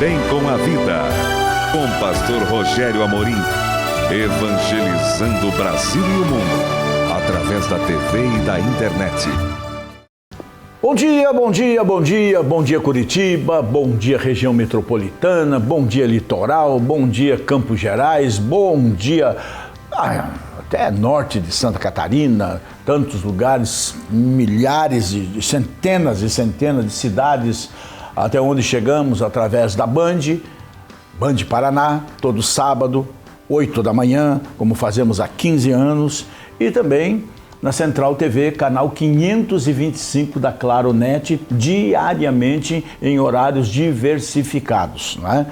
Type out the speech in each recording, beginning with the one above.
Bem com a Vida, com pastor Rogério Amorim, evangelizando o Brasil e o mundo, através da TV e da internet. Bom dia, bom dia, bom dia, bom dia Curitiba, bom dia região metropolitana, bom dia litoral, bom dia Campos Gerais, bom dia até norte de Santa Catarina, tantos lugares, milhares de centenas e centenas de cidades, até onde chegamos através da Band Paraná, todo sábado, 8 da manhã, como fazemos há 15 anos, e também na Central TV, canal 525 da Claro Net, diariamente em horários diversificados, não é?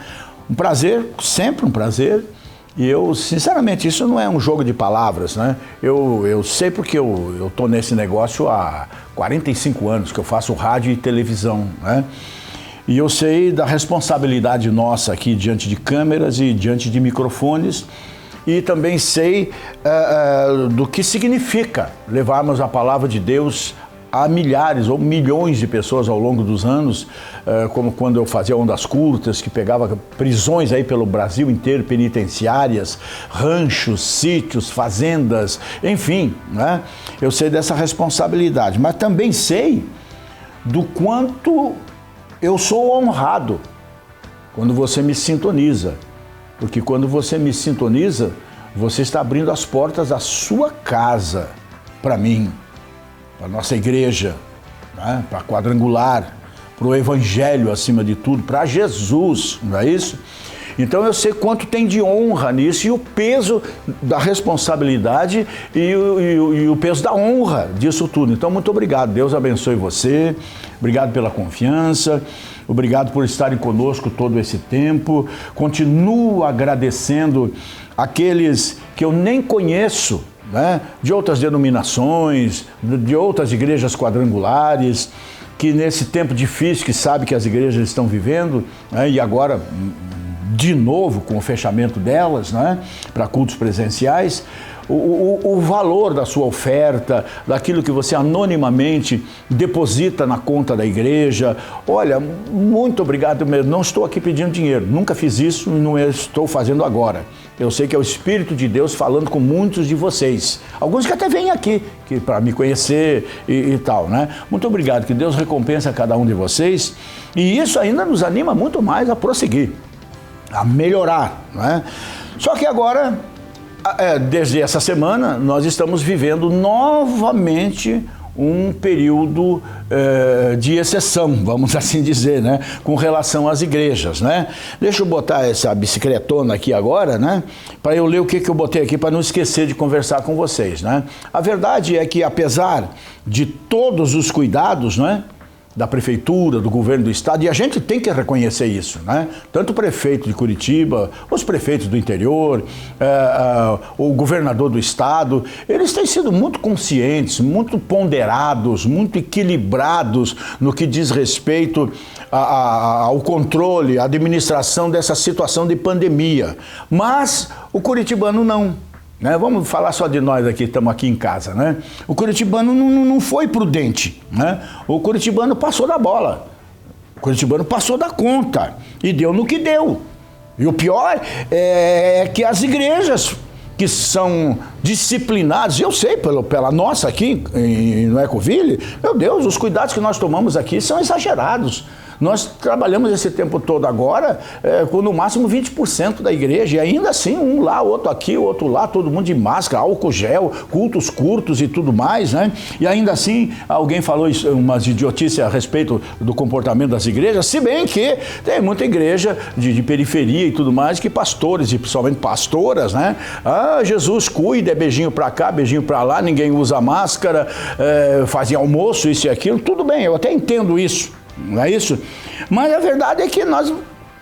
Um prazer, sempre um prazer, e eu, sinceramente, isso não é um jogo de palavras, né? Eu sei porque eu tô nesse negócio há 45 anos, que eu faço rádio e televisão, né? E eu sei da responsabilidade nossa aqui diante de câmeras e diante de microfones, e também sei do que significa levarmos a palavra de Deus a milhares ou milhões de pessoas ao longo dos anos, como quando eu fazia Ondas Curtas, que pegava prisões aí pelo Brasil inteiro, penitenciárias, ranchos, sítios, fazendas, enfim, né? Eu sei dessa responsabilidade, mas também sei do quanto eu sou honrado quando você me sintoniza. Porque quando você me sintoniza, você está abrindo as portas da sua casa para mim, para a nossa igreja, né? Para a Quadrangular, para o Evangelho acima de tudo, para Jesus, não é isso? Então eu sei quanto tem de honra nisso e o peso da responsabilidade e o peso da honra disso tudo. Então muito obrigado, Deus abençoe você, obrigado pela confiança. Obrigado por estarem conosco todo esse tempo. Continuo agradecendo aqueles que eu nem conheço, né? De outras denominações, de outras igrejas quadrangulares, que nesse tempo difícil que sabe que as igrejas estão vivendo, né? E agora, de novo, com o fechamento delas, né? Para cultos presenciais, o valor da sua oferta, daquilo que você anonimamente deposita na conta da igreja. Olha, muito obrigado mesmo. Não estou aqui pedindo dinheiro, nunca fiz isso e não estou fazendo agora. Eu sei que é o Espírito de Deus falando com muitos de vocês. Alguns que até vêm aqui para me conhecer e tal, né? Muito obrigado, que Deus recompense a cada um de vocês. E isso ainda nos anima muito mais a prosseguir, a melhorar, né? Só que agora, desde essa semana, nós estamos vivendo novamente um período de exceção, vamos assim dizer, né? Com relação às igrejas, né? Deixa eu botar essa bicicletona aqui agora, né? Para eu ler o que eu botei aqui, para não esquecer de conversar com vocês, né? A verdade é que, apesar de todos os cuidados, né? Da prefeitura, do governo do estado, e a gente tem que reconhecer isso, né? Tanto o prefeito de Curitiba, os prefeitos do interior, o governador do estado, eles têm sido muito conscientes, muito ponderados, muito equilibrados no que diz respeito ao controle, à administração dessa situação de pandemia. Mas o curitibano não. Né? Vamos falar só de nós aqui, estamos aqui em casa, né? O curitibano não foi prudente, né? O curitibano passou da bola, o curitibano passou da conta e deu no que deu. E o pior é que as igrejas que são disciplinadas, eu sei pela nossa aqui no Ecoville, meu Deus, os cuidados que nós tomamos aqui são exagerados. Nós trabalhamos esse tempo todo agora com no máximo 20% da igreja, e ainda assim, um lá, outro aqui, outro lá, todo mundo de máscara, álcool gel, cultos curtos e tudo mais, né? E ainda assim, alguém falou umas idiotices a respeito do comportamento das igrejas, se bem que tem muita igreja de periferia e tudo mais, que pastores, e principalmente pastoras, né? Ah, Jesus cuida, é beijinho pra cá, beijinho pra lá, ninguém usa máscara, fazem almoço, isso e aquilo, tudo bem, eu até entendo isso. Não é isso? Mas a verdade é que nós,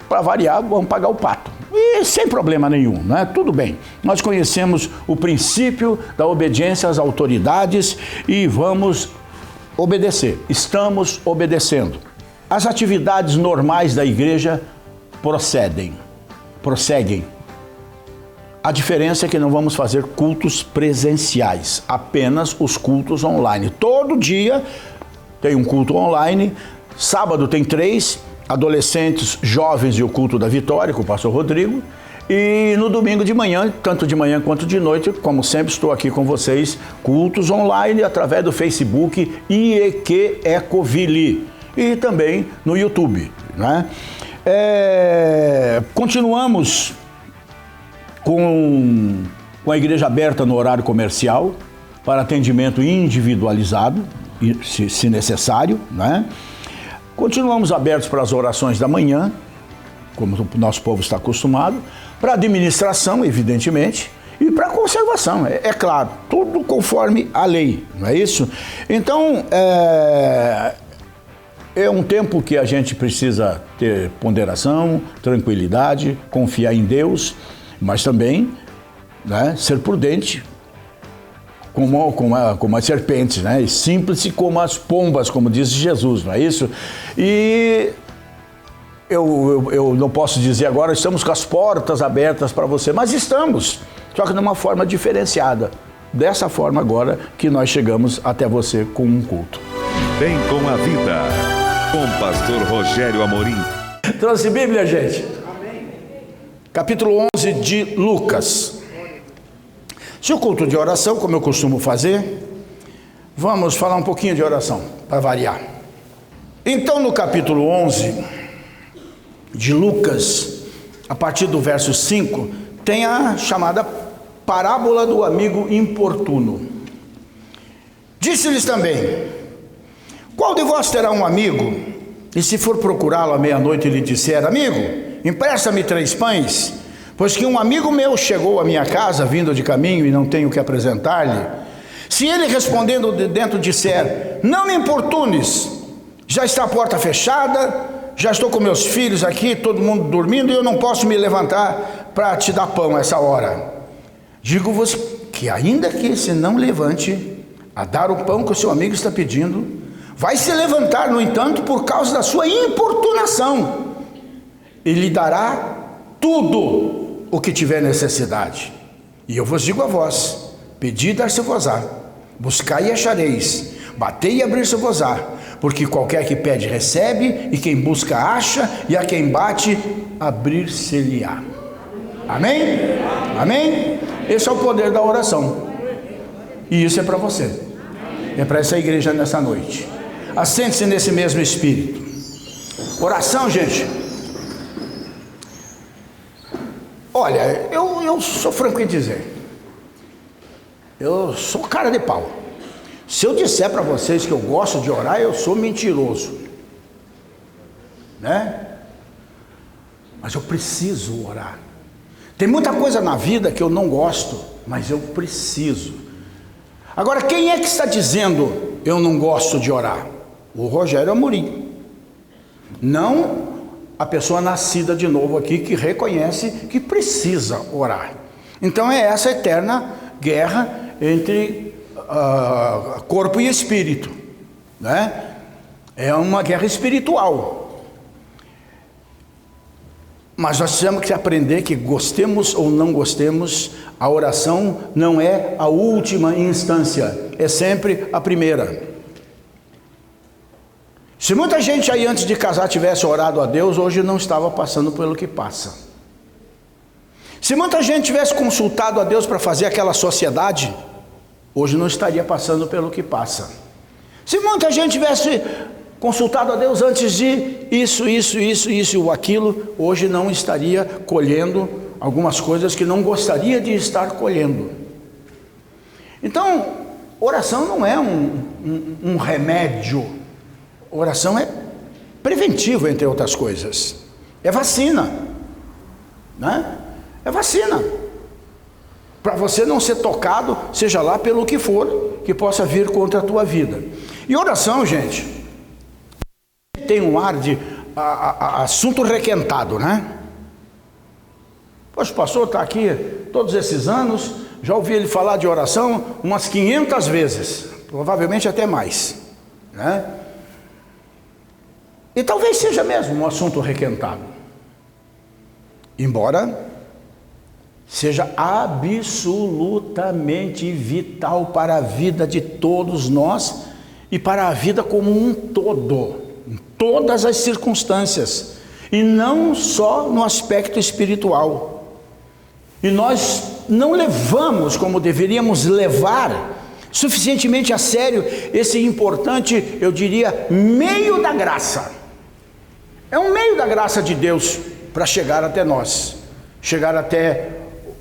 para variar, vamos pagar o pato. E sem problema nenhum, né? Tudo bem. Nós conhecemos o princípio da obediência às autoridades e vamos obedecer. Estamos obedecendo. As atividades normais da igreja prosseguem. A diferença é que não vamos fazer cultos presenciais, apenas os cultos online. Todo dia tem um culto online. Sábado tem 3 adolescentes, jovens e o culto da vitória com o pastor Rodrigo. E no domingo de manhã, tanto de manhã quanto de noite, como sempre, estou aqui com vocês, cultos online através do Facebook IEQ Ecoville e também no YouTube, né? Continuamos com a igreja aberta no horário comercial para atendimento individualizado, se necessário, né? Continuamos abertos para as orações da manhã, como o nosso povo está acostumado, para administração, evidentemente, e para conservação, é claro, tudo conforme a lei, não é isso? Então, é um tempo que a gente precisa ter ponderação, tranquilidade, confiar em Deus, mas também, né, ser prudente, como as serpentes, né, e simples como as pombas, como diz Jesus, não é isso? E eu não posso dizer agora, estamos com as portas abertas para você, mas estamos, só que de uma forma diferenciada. Dessa forma agora que nós chegamos até você com um culto. Bem com a vida, com o pastor Rogério Amorim. Trouxe Bíblia, gente? Amém. Capítulo 11 de Lucas. Se o culto de oração, como eu costumo fazer, vamos falar um pouquinho de oração, para variar. Então, no capítulo 11... de Lucas, a partir do verso 5, tem a chamada parábola do amigo importuno. Disse-lhes também: qual de vós terá um amigo, e se for procurá-lo à meia-noite, ele disser: amigo, empresta-me 3 pães, pois que um amigo meu chegou à minha casa, vindo de caminho, e não tenho o que apresentar-lhe? Se ele respondendo de dentro disser: não me importunes, já está a porta fechada, já estou com meus filhos aqui, todo mundo dormindo, e eu não posso me levantar para te dar pão essa hora. Digo-vos que ainda que se não levante a dar o pão que o seu amigo está pedindo, vai se levantar, no entanto, por causa da sua importunação, e lhe dará tudo o que tiver necessidade. E eu vos digo a vós: pedi e dar-se-vos-á, buscai e achareis, batei e abrir-se-vos-á. Porque qualquer que pede, recebe, e quem busca, acha, e a quem bate, abrir-se-lhe-á. Amém? Amém? Esse é o poder da oração. E isso é para você. É para essa igreja nessa noite. Assente-se nesse mesmo espírito. Oração, gente. Olha, eu sou franco em dizer. Eu sou cara de pau. Se eu disser para vocês que eu gosto de orar, eu sou mentiroso, né? Mas eu preciso orar. Tem muita coisa na vida que eu não gosto, mas eu preciso. Agora, quem é que está dizendo eu não gosto de orar? O Rogério Amorim. Não a pessoa nascida de novo aqui que reconhece que precisa orar. Então é essa eterna guerra entre corpo e espírito, né? É uma guerra espiritual. Mas nós temos que aprender que, gostemos ou não gostemos, a oração não é a última instância, é sempre a primeira. Se muita gente aí antes de casar tivesse orado a Deus, hoje não estava passando pelo que passa. Se muita gente tivesse consultado a Deus para fazer aquela sociedade, hoje não estaria passando pelo que passa. Se muita gente tivesse consultado a Deus antes de isso ou aquilo, hoje não estaria colhendo algumas coisas que não gostaria de estar colhendo. Então, oração não é um remédio. Oração é preventivo, entre outras coisas. É vacina, né? É vacina. Para você não ser tocado, seja lá pelo que for, que possa vir contra a tua vida. E oração, gente, tem um ar de assunto requentado, né? Poxa, o pastor está aqui todos esses anos, já ouvi ele falar de oração umas 500 vezes, provavelmente até mais, né? E talvez seja mesmo um assunto requentado, embora seja absolutamente vital para a vida de todos nós e para a vida como um todo. todas as circunstâncias, e não só no aspecto espiritual. E nós não levamos como deveríamos levar suficientemente a sério esse importante, eu diria, meio da graça. É um meio da graça de Deus para chegar até nós, chegar até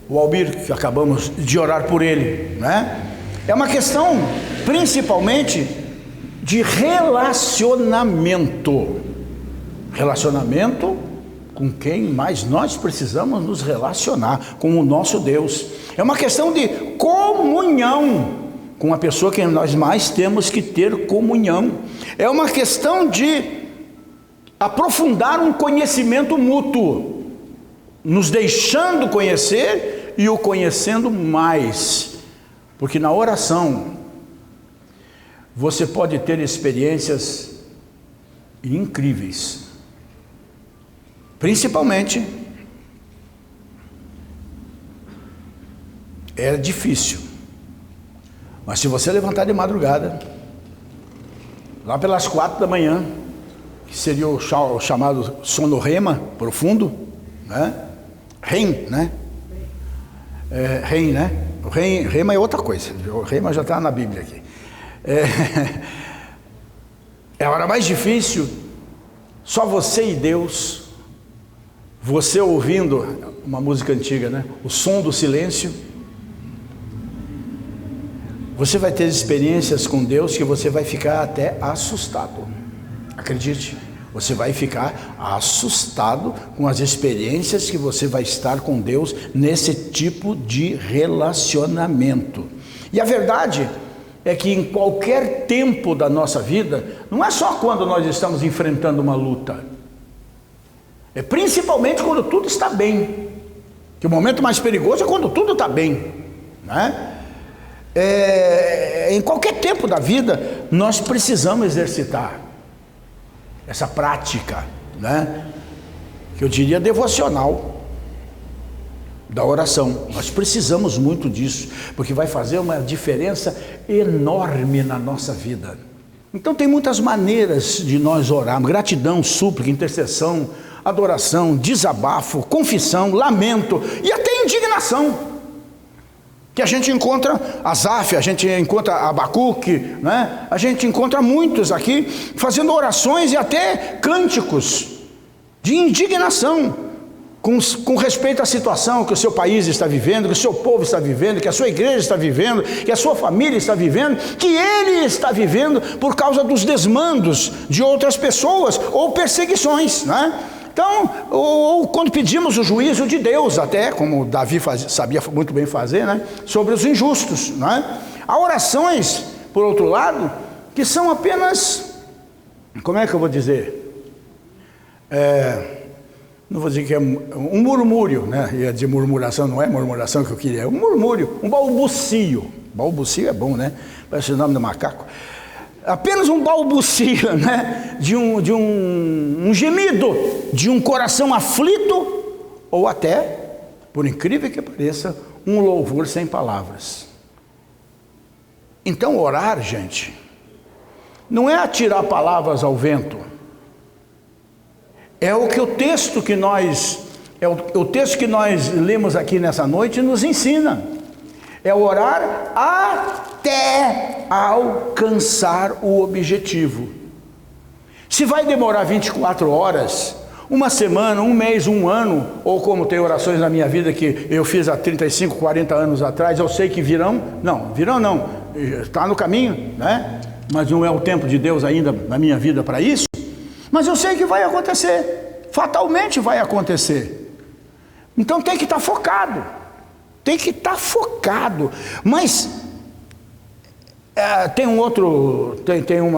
o Albir, que acabamos de orar por ele, né? É uma questão principalmente de relacionamento. Relacionamento com quem mais nós precisamos nos relacionar, com o nosso Deus. É uma questão de comunhão com a pessoa que nós mais temos que ter comunhão. É uma questão de aprofundar um conhecimento mútuo, nos deixando conhecer e o conhecendo mais. Porque na oração você pode ter experiências incríveis. Principalmente, é difícil, mas se você levantar de madrugada, lá pelas 4 da manhã, que seria o chamado sono rema, profundo, né? REM, né? REM, né? O rema é outra coisa, o rema já está na Bíblia aqui. É a hora mais difícil, só você e Deus. Você ouvindo uma música antiga, né? O som do silêncio. Você vai ter experiências com Deus que você vai ficar até assustado. Acredite, você vai ficar assustado com as experiências que você vai estar com Deus nesse tipo de relacionamento. E a verdade é que em qualquer tempo da nossa vida, não é só quando nós estamos enfrentando uma luta. É principalmente quando tudo está bem, que o momento mais perigoso é quando tudo está bem, né? Em qualquer tempo da vida, nós precisamos exercitar essa prática, né? Que eu diria devocional, da oração. Nós precisamos muito disso, porque vai fazer uma diferença enorme na nossa vida. Então tem muitas maneiras de nós orarmos: gratidão, súplica, intercessão, adoração, desabafo, confissão, lamento e até indignação, que a gente encontra Asaf, a gente encontra Abacuque, né? A gente encontra muitos aqui fazendo orações e até cânticos de indignação com respeito à situação que o seu país está vivendo, que o seu povo está vivendo, que a sua igreja está vivendo, que a sua família está vivendo, que ele está vivendo por causa dos desmandos de outras pessoas ou perseguições, né? Então, ou quando pedimos o juízo de Deus, até, como Davi sabia muito bem fazer, né, sobre os injustos, né? Há orações, por outro lado, que são apenas, como é que eu vou dizer? Não vou dizer que é um murmúrio, né? Ia dizer murmuração, não é murmuração que eu queria, é um murmúrio, um balbucio. Balbucio é bom, né? Parece o nome do macaco. Apenas um balbucio, né? de um gemido, de um coração aflito, ou até, por incrível que pareça, um louvor sem palavras. Então orar, gente, não é atirar palavras ao vento. É o que o texto que nós lemos aqui nessa noite nos ensina. É orar até alcançar o objetivo. Se vai demorar 24 horas, uma semana, um mês, um ano, ou como tem orações na minha vida que eu fiz há 35, 40 anos atrás, eu sei que virão não, está no caminho, né? Mas não é o tempo de Deus ainda na minha vida para isso, mas eu sei que vai acontecer, fatalmente vai acontecer. Então tem que estar focado. Tem que estar focado. Mas tem uma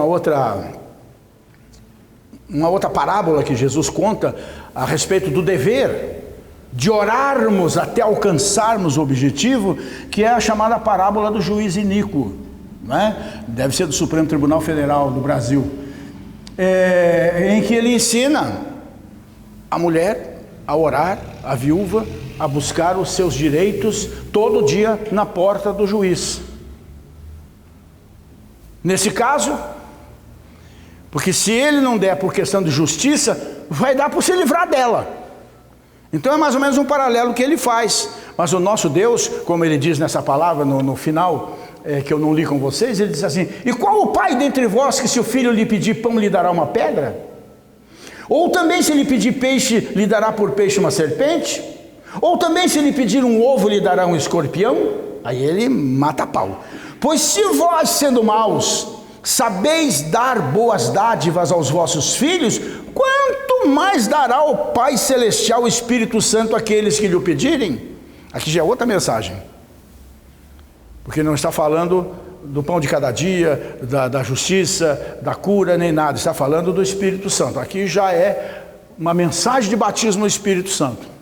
outra parábola que Jesus conta a respeito do dever de orarmos até alcançarmos o objetivo, que é a chamada parábola do juiz iníquo, né? Deve ser do Supremo Tribunal Federal do Brasil, em que ele ensina a mulher a orar, a viúva, a buscar os seus direitos todo dia na porta do juiz. Nesse caso, Porque se ele não der por questão de justiça, vai dar por se livrar dela. Então é mais ou menos um paralelo que ele faz. Mas o nosso Deus, como ele diz nessa palavra no final, que eu não li com vocês, ele diz assim: e qual o pai dentre vós que se o filho lhe pedir pão lhe dará uma pedra? Ou também se lhe pedir peixe lhe dará por peixe uma serpente? Ou também se lhe pedir um ovo lhe dará um escorpião? Aí ele mata a pau. Pois se vós, sendo maus, sabeis dar boas dádivas aos vossos filhos, quanto mais dará o Pai Celestial o Espírito Santo àqueles que lhe o pedirem? Aqui já é outra mensagem, porque não está falando do pão de cada dia, da justiça, da cura, nem nada. Está falando do Espírito Santo. Aqui já é uma mensagem de batismo no Espírito Santo.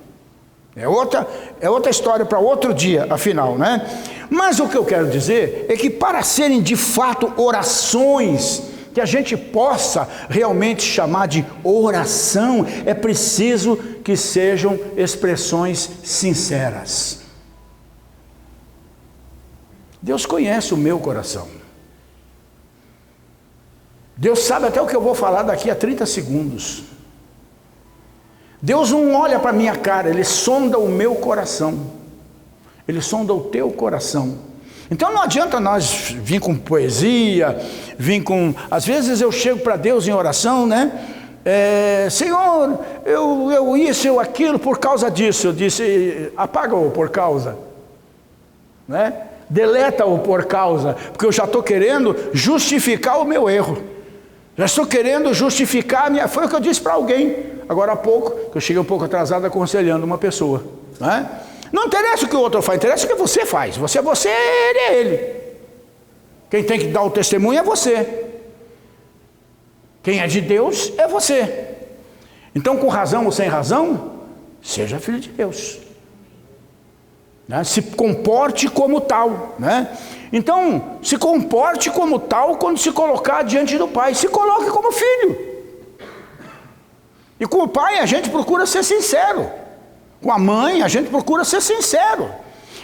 É outra história para outro dia, afinal, né? Mas o que eu quero dizer é que para serem de fato orações que a gente possa realmente chamar de oração, é preciso que sejam expressões sinceras. Deus conhece o meu coração. Deus sabe até o que eu vou falar daqui a 30 segundos. Deus não olha para a minha cara, Ele sonda o meu coração. Ele sonda o teu coração. Então não adianta nós vir com poesia, às vezes eu chego para Deus em oração, né? Senhor, eu isso, eu aquilo, por causa disso. Eu disse, apaga-o por causa, né? Deleta-o por causa, porque eu já estou querendo justificar o meu erro. Já estou querendo justificar a minha... Foi o que eu disse para alguém, agora há pouco, que eu cheguei um pouco atrasado aconselhando uma pessoa, né? Não interessa o que o outro faz, interessa o que você faz. Você é você, ele é ele. Quem tem que dar o testemunho é você. Quem é de Deus é você. Então, com razão ou sem razão, seja filho de Deus, né? Se comporte como tal, né? Então, se comporte como tal quando se colocar diante do Pai. Se coloque como filho. E com o Pai a gente procura ser sincero. Com a mãe a gente procura ser sincero.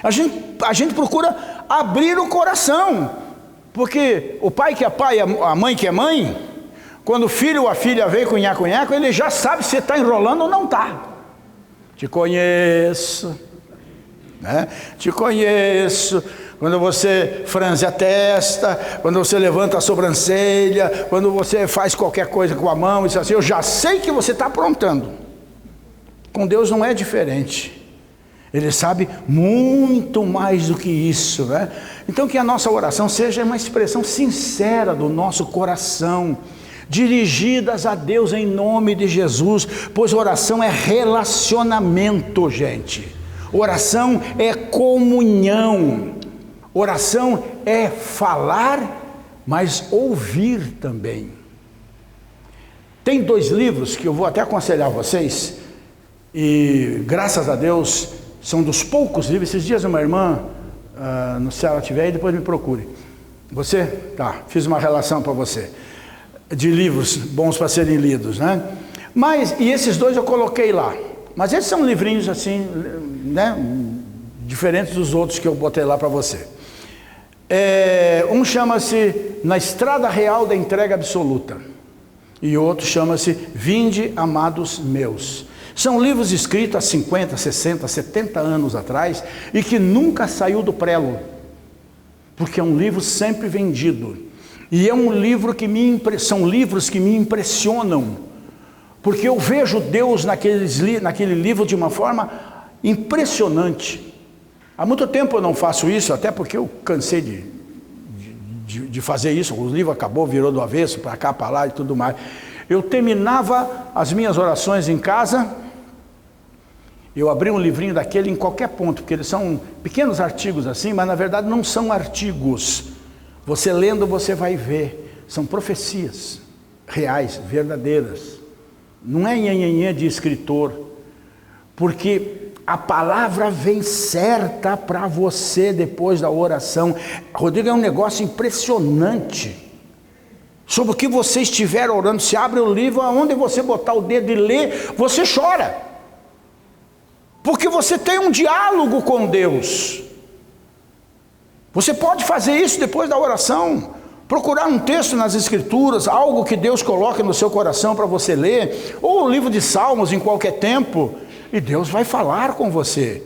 A gente procura abrir o coração. Porque o pai que é pai, a mãe que é mãe, quando o filho ou a filha vem com nhaco-nhaco, ele já sabe se está enrolando ou não está. Te conheço, né? Te conheço. Quando você franze a testa, quando você levanta a sobrancelha, quando você faz qualquer coisa com a mão, isso assim, eu já sei que você está aprontando. Com Deus não é diferente. Ele sabe muito mais do que isso, né? Então que a nossa oração seja uma expressão sincera do nosso coração, dirigidas a Deus em nome de Jesus, pois oração é relacionamento, gente. Oração é comunhão. Oração é falar, mas ouvir também. Tem 2 livros que eu vou até aconselhar vocês, e graças a Deus são dos poucos livros. Esses dias uma irmã, se ela tiver aí, depois me procure. Você? Tá, fiz uma relação para você, de livros bons para serem lidos, né? E esses 2 eu coloquei lá, mas esses são livrinhos assim, né? Diferentes dos outros que eu botei lá para você. Um chama-se Na Estrada Real da Entrega Absoluta, e outro chama-se Vinde, Amados Meus. São livros escritos há 50, 60, 70 anos atrás e que nunca saiu do prelo, porque é um livro sempre vendido. E é um livro são livros que me impressionam, porque eu vejo Deus naquele livro de uma forma impressionante. Há muito tempo eu não faço isso, até porque eu cansei de fazer isso. O livro acabou, virou do avesso, para cá, para lá e tudo mais. Eu terminava as minhas orações em casa, eu abri um livrinho daquele em qualquer ponto, porque eles são pequenos artigos assim, mas na verdade não são artigos. Você lendo, você vai ver, são profecias reais, verdadeiras. Não é nhanhanhã de escritor, porque a palavra vem certa para você depois da oração. Rodrigo, é um negócio impressionante. Sobre o que você estiver orando, se abre o livro, aonde você botar o dedo e ler, você chora. Porque você tem um diálogo com Deus. Você pode fazer isso depois da oração. Procurar um texto nas Escrituras, algo que Deus coloque no seu coração para você ler, ou o livro de Salmos em qualquer tempo, e Deus vai falar com você.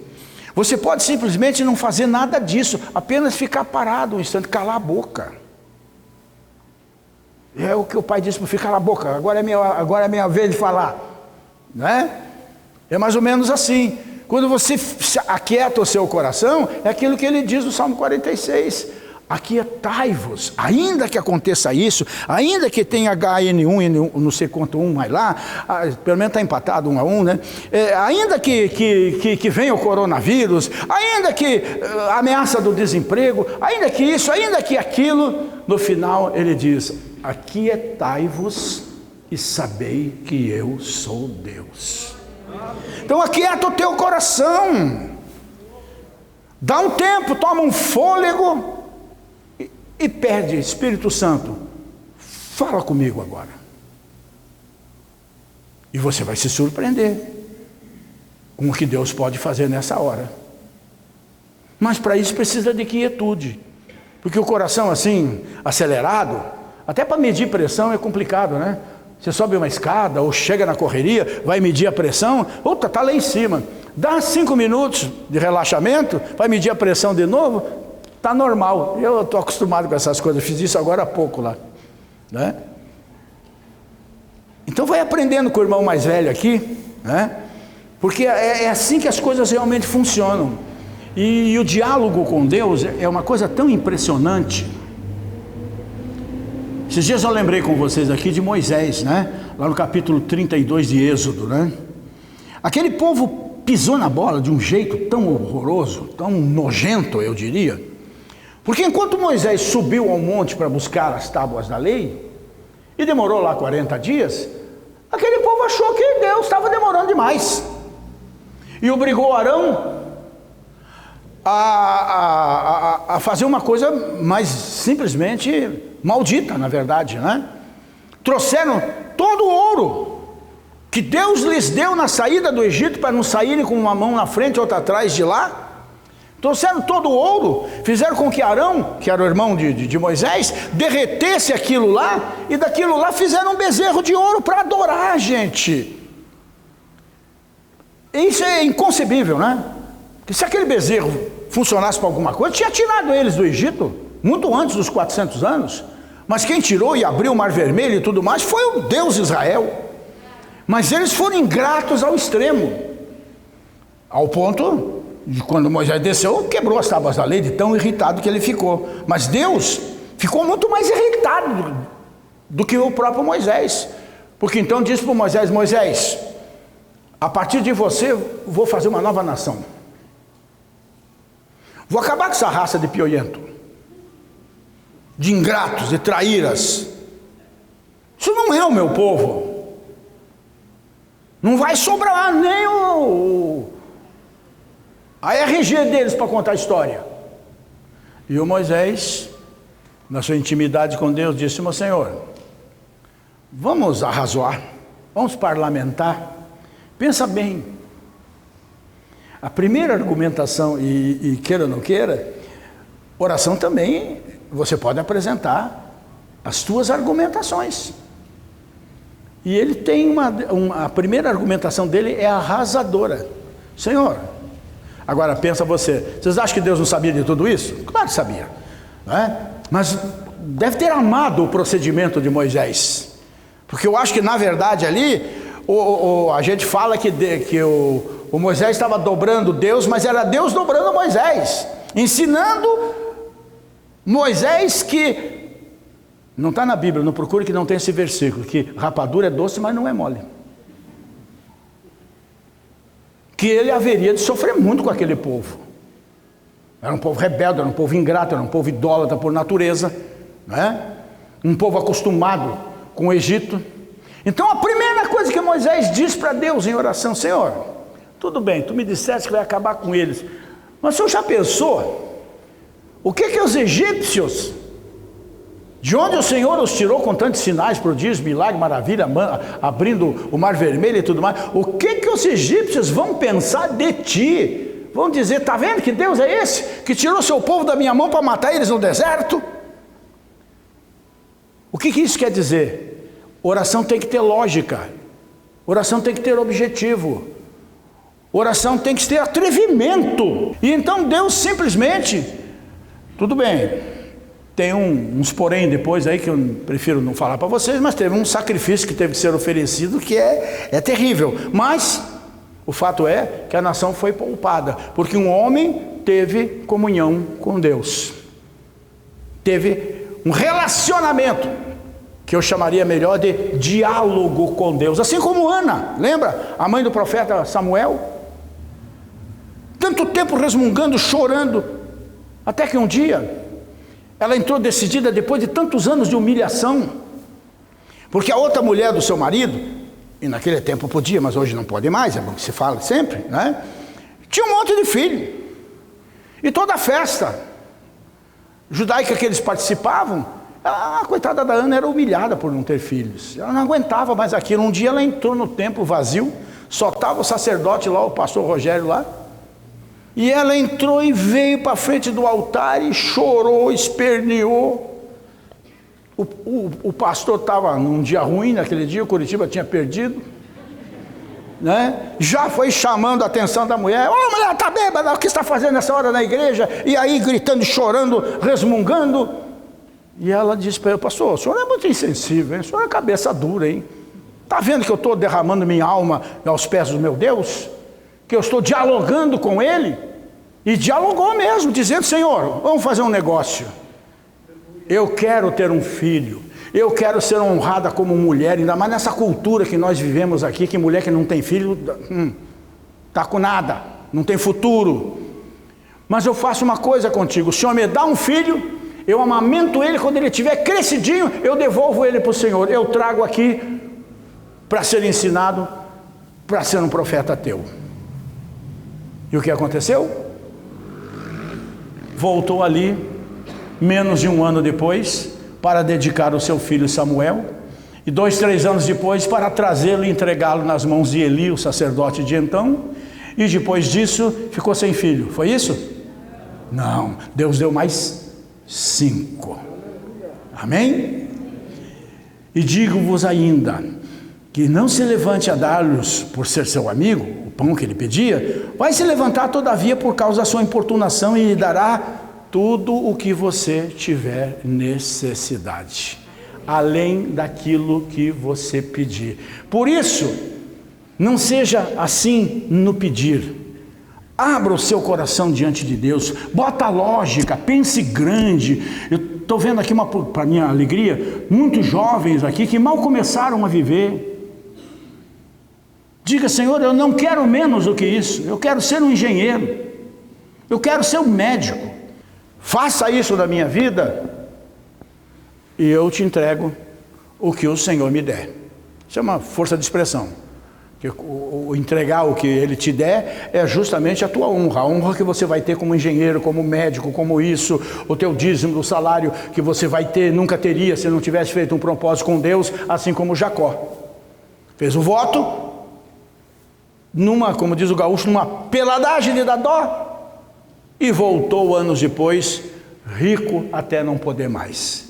Você pode simplesmente não fazer nada disso, apenas ficar parado um instante, calar a boca. É o que o pai disse para ficar na boca, agora é minha vez de falar, né? É mais ou menos assim. Quando você aquieta o seu coração, é aquilo que ele diz no Salmo 46: aquietai-vos, ainda que aconteça isso, ainda que tenha HN1, não sei quanto mais lá, pelo menos está empatado 1-1, né? Ainda que venha o coronavírus, ainda que a ameaça do desemprego, ainda que isso, ainda que aquilo, no final ele diz: aquietai-vos e sabei que eu sou Deus. Então aquieta o teu coração, dá um tempo, toma um fôlego e pede: Espírito Santo, fala comigo agora. E você vai se surpreender com o que Deus pode fazer nessa hora. Mas para isso precisa de quietude, porque o coração assim, acelerado, até para medir pressão é complicado, né? Você sobe uma escada ou chega na correria, vai medir a pressão, está lá em cima. Dá 5 minutos de relaxamento, vai medir a pressão de novo, está normal. Eu estou acostumado com essas coisas, fiz isso agora há pouco lá, né? Então vai aprendendo com o irmão mais velho aqui, né? Porque é assim que as coisas realmente funcionam. E o diálogo com Deus é uma coisa tão impressionante. Esses dias eu lembrei com vocês aqui de Moisés, né? Lá no capítulo 32 de Êxodo, né? Aquele povo pisou na bola de um jeito tão horroroso, tão nojento, eu diria. Porque enquanto Moisés subiu ao monte para buscar as tábuas da lei, e demorou lá 40 dias, aquele povo achou que Deus estava demorando demais. E obrigou Arão a fazer uma coisa mais simplesmente maldita, na verdade, né? Trouxeram todo o ouro que Deus lhes deu na saída do Egito, para não saírem com uma mão na frente e outra atrás de lá. Trouxeram todo o ouro, fizeram com que Arão, que era o irmão de Moisés, derretesse aquilo lá, e daquilo lá fizeram um bezerro de ouro para adorar, gente. Isso é inconcebível, né? Porque se aquele bezerro funcionasse para alguma coisa, tinha tirado eles do Egito, muito antes dos 400 anos. Mas quem tirou e abriu o Mar Vermelho e tudo mais foi o Deus Israel. Mas eles foram ingratos ao extremo, ao ponto de quando Moisés desceu, quebrou as tábuas da lei, de tão irritado que ele ficou. Mas Deus ficou muito mais irritado do que o próprio Moisés, porque então disse para Moisés: Moisés, a partir de você vou fazer uma nova nação, vou acabar com essa raça de pioiento, de ingratos, de traíras. Isso não é o meu povo. Não vai sobrar nem a RG deles para contar a história. E o Moisés, na sua intimidade com Deus, disse: meu Senhor, vamos arrazoar, vamos parlamentar. Pensa bem. A primeira argumentação, e queira ou não queira, oração também, você pode apresentar as suas argumentações. E ele tem a primeira argumentação dele é arrasadora. Senhor, agora pensa vocês acham que Deus não sabia de tudo isso? Claro que sabia, né? Mas deve ter amado o procedimento de Moisés, porque eu acho que na verdade ali, a gente fala que o Moisés estava dobrando Deus, mas era Deus dobrando Moisés, ensinando Moisés que, não está na Bíblia, não procure que não tem esse versículo, que rapadura é doce, mas não é mole. Que ele haveria de sofrer muito com aquele povo. Era um povo rebelde, era um povo ingrato, era um povo idólatra por natureza, né? Um povo acostumado com o Egito. Então a primeira coisa que Moisés diz para Deus em oração: Senhor, tudo bem, tu me disseste que vai acabar com eles, mas o Senhor já pensou o que os egípcios, de onde o Senhor os tirou com tantos sinais, prodígios, milagre, maravilha, abrindo o Mar Vermelho e tudo mais, o que os egípcios vão pensar de ti? Vão dizer: está vendo que Deus é esse, que tirou seu povo da minha mão para matar eles no deserto? O que isso quer dizer? Oração tem que ter lógica, oração tem que ter objetivo, oração tem que ter atrevimento. E então Deus simplesmente, tudo bem, tem uns porém depois aí que eu prefiro não falar para vocês, mas teve um sacrifício que teve que ser oferecido que é terrível. Mas o fato é que a nação foi poupada, porque um homem teve comunhão com Deus, teve um relacionamento, que eu chamaria melhor de diálogo com Deus, assim como Ana, lembra? A mãe do profeta Samuel, tanto tempo resmungando, chorando, até que um dia, ela entrou decidida depois de tantos anos de humilhação, porque a outra mulher do seu marido, e naquele tempo podia, mas hoje não pode mais, é bom que se fala sempre, né? Tinha um monte de filho, e toda a festa judaica que eles participavam, a coitada da Ana era humilhada por não ter filhos, ela não aguentava mais aquilo. Um dia ela entrou no templo vazio, só estava o sacerdote lá, o pastor Rogério lá, e ela entrou e veio para frente do altar e chorou, esperneou. O pastor estava num dia ruim, naquele dia o Curitiba tinha perdido, né? Já foi chamando a atenção da mulher: "Ô, mulher, está bêbada, o que está fazendo nessa hora na igreja?" E aí gritando, chorando, resmungando. E ela disse para ele: "Pastor, o senhor é muito insensível, hein? O senhor é cabeça dura, hein? Está vendo que eu estou derramando minha alma aos pés do meu Deus? Que eu estou dialogando com Ele?" E dialogou mesmo, dizendo: "Senhor, vamos fazer um negócio. Eu quero ter um filho, eu quero ser honrada como mulher, ainda mais nessa cultura que nós vivemos aqui, que mulher que não tem filho, está com nada, não tem futuro. Mas eu faço uma coisa contigo, o Senhor me dá um filho, eu amamento ele, quando ele estiver crescidinho, eu devolvo ele para o Senhor, eu trago aqui para ser ensinado, para ser um profeta teu." E o que aconteceu? Voltou ali, menos de um ano depois, para dedicar o seu filho Samuel, e 2, 3 anos depois para trazê-lo e entregá-lo nas mãos de Eli, o sacerdote de então, e depois disso ficou sem filho. Foi isso? Não, Deus deu mais 5. Amém? "E digo-vos ainda, que não se levante a dar-lhes, por ser seu amigo, o pão que ele pedia, vai se levantar todavia por causa da sua importunação, e lhe dará tudo o que você tiver necessidade, além daquilo que você pedir." Por isso, não seja assim no pedir. Abra o seu coração diante de Deus, bota a lógica, pense grande. Eu estou vendo aqui, para minha alegria, muitos jovens aqui que mal começaram a viver. Diga: "Senhor, eu não quero menos do que isso, eu quero ser um engenheiro, eu quero ser um médico. Faça isso na minha vida e eu te entrego o que o Senhor me der." Isso é uma força de expressão. O entregar o que Ele te der é justamente a tua honra, a honra que você vai ter como engenheiro, como médico, como isso, o teu dízimo, o salário que você vai ter, nunca teria se não tivesse feito um propósito com Deus, assim como Jacó. Fez um voto, como diz o gaúcho, numa peladagem de dar dó, e voltou anos depois, rico até não poder mais.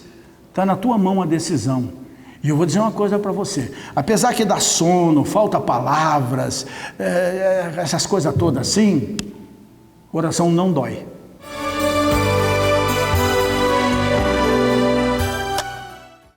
Está na tua mão a decisão. E eu vou dizer uma coisa para você: apesar que dá sono, falta palavras, essas coisas todas assim, oração não dói.